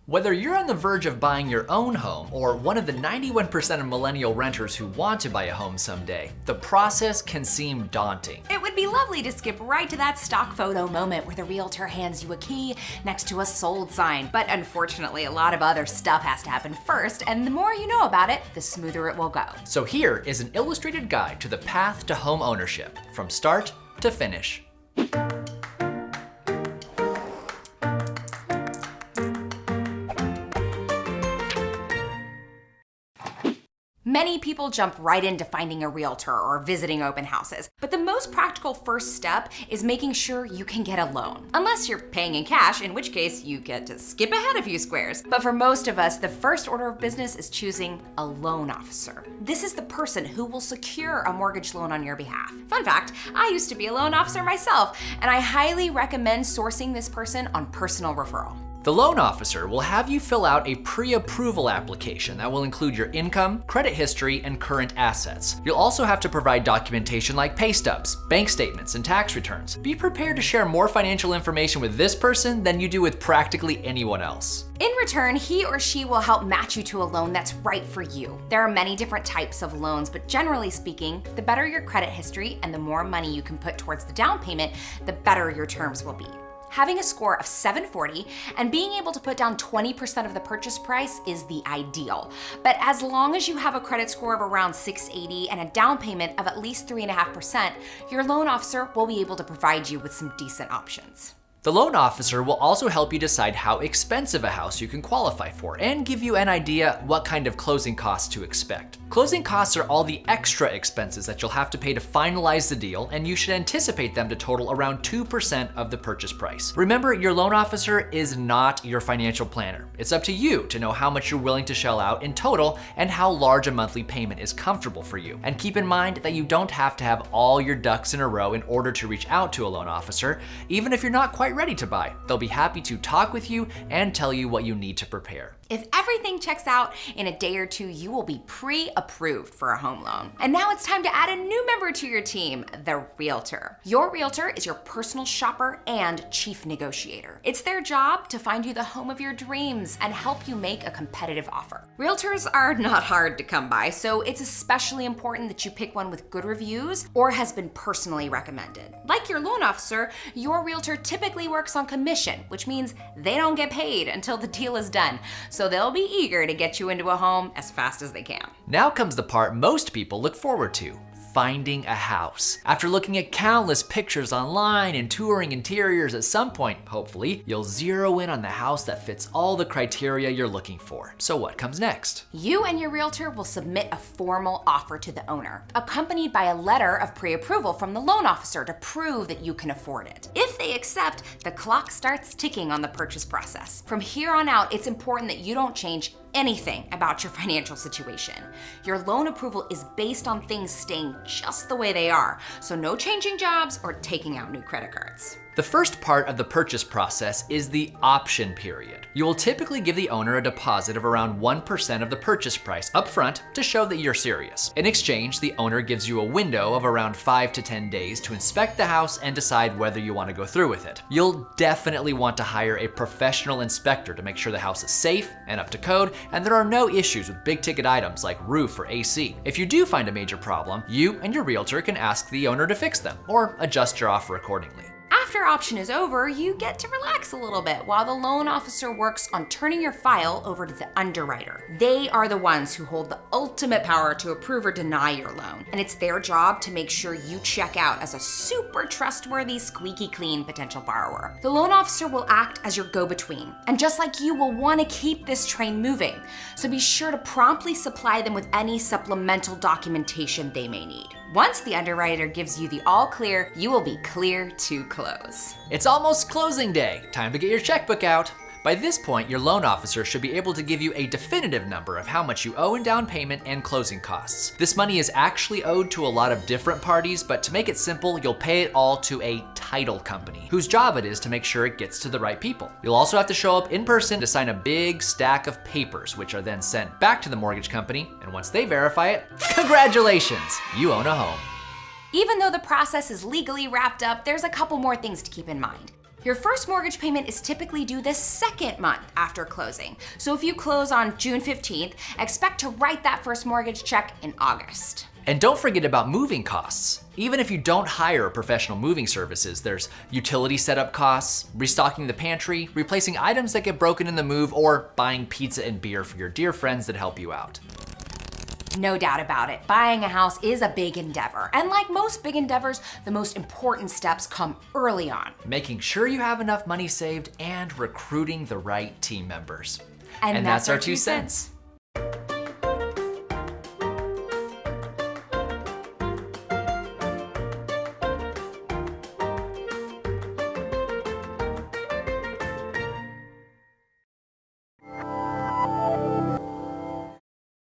Whether you're on the verge of buying your own home or one of the 91% of millennial renters who want to buy a home someday, the process can seem daunting. It would be lovely to skip right to that stock photo moment where the realtor hands you a key next to a sold sign. But unfortunately, a lot of other stuff has to happen first, and the more you know about it, the smoother it will go. So here is an illustrated guide to the path to home ownership, from start to finish. Many people jump right into finding a realtor or visiting open houses, but the most practical first step is making sure you can get a loan. Unless you're paying in cash, in which case you get to skip ahead a few squares. But for most of us, the first order of business is choosing a loan officer. This is the person who will secure a mortgage loan on your behalf. Fun fact, I used to be a loan officer myself, and I highly recommend sourcing this person on personal referral. The loan officer will have you fill out a pre-approval application that will include your income, credit history, and current assets. You'll also have to provide documentation like pay stubs, bank statements, and tax returns. Be prepared to share more financial information with this person than you do with practically anyone else. In return, he or she will help match you to a loan that's right for you. There are many different types of loans, but generally speaking, the better your credit history and the more money you can put towards the down payment, the better your terms will be. Having a score of 740 and being able to put down 20% of the purchase price is the ideal. But as long as you have a credit score of around 680 and a down payment of at least 3.5%, your loan officer will be able to provide you with some decent options. The loan officer will also help you decide how expensive a house you can qualify for and give you an idea what kind of closing costs to expect. Closing costs are all the extra expenses that you'll have to pay to finalize the deal, and you should anticipate them to total around 2% of the purchase price. Remember, your loan officer is not your financial planner. It's up to you to know how much you're willing to shell out in total and how large a monthly payment is comfortable for you. And keep in mind that you don't have to have all your ducks in a row in order to reach out to a loan officer, even if you're not quite ready to buy. They'll be happy to talk with you and tell you what you need to prepare. If everything checks out, in a day or two, you will be pre-approved for a home loan. And now it's time to add a new member to your team, the realtor. Your realtor is your personal shopper and chief negotiator. It's their job to find you the home of your dreams and help you make a competitive offer. Realtors are not hard to come by, so it's especially important that you pick one with good reviews or has been personally recommended. Like your loan officer, your realtor typically works on commission, which means they don't get paid until the deal is done. So they'll be eager to get you into a home as fast as they can. Now comes the part most people look forward to: finding a house. After looking at countless pictures online and touring interiors, at some point, hopefully, you'll zero in on the house that fits all the criteria you're looking for. So what comes next? You and your realtor will submit a formal offer to the owner, accompanied by a letter of pre-approval from the loan officer to prove that you can afford it. If they accept, the clock starts ticking on the purchase process. From here on out, it's important that you don't change anything about your financial situation. Your loan approval is based on things staying just the way they are, so no changing jobs or taking out new credit cards. The first part of the purchase process is the option period. You will typically give the owner a deposit of around 1% of the purchase price upfront to show that you're serious. In exchange, the owner gives you a window of around 5 to 10 days to inspect the house and decide whether you want to go through with it. You'll definitely want to hire a professional inspector to make sure the house is safe and up to code, and there are no issues with big ticket items like roof or AC. If you do find a major problem, you and your realtor can ask the owner to fix them or adjust your offer accordingly. After option is over, you get to relax a little bit while the loan officer works on turning your file over to the underwriter. They are the ones who hold the ultimate power to approve or deny your loan, and it's their job to make sure you check out as a super trustworthy, squeaky clean potential borrower. The loan officer will act as your go-between, and just like you, will want to keep this train moving, so be sure to promptly supply them with any supplemental documentation they may need. Once the underwriter gives you the all clear, you will be clear to close. It's almost closing day. Time to get your checkbook out. By this point, your loan officer should be able to give you a definitive number of how much you owe in down payment and closing costs. This money is actually owed to a lot of different parties, but to make it simple, you'll pay it all to a title company, whose job it is to make sure it gets to the right people. You'll also have to show up in person to sign a big stack of papers, which are then sent back to the mortgage company, and once they verify it, congratulations, you own a home. Even though the process is legally wrapped up, there's a couple more things to keep in mind. Your first mortgage payment is typically due the second month after closing. So if you close on June 15th, expect to write that first mortgage check in August. And don't forget about moving costs. Even if you don't hire professional moving services, there's utility setup costs, restocking the pantry, replacing items that get broken in the move, or buying pizza and beer for your dear friends that help you out. No doubt about it, buying a house is a big endeavor. And like most big endeavors, the most important steps come early on. Making sure you have enough money saved and recruiting the right team members. And that's our 2 cents.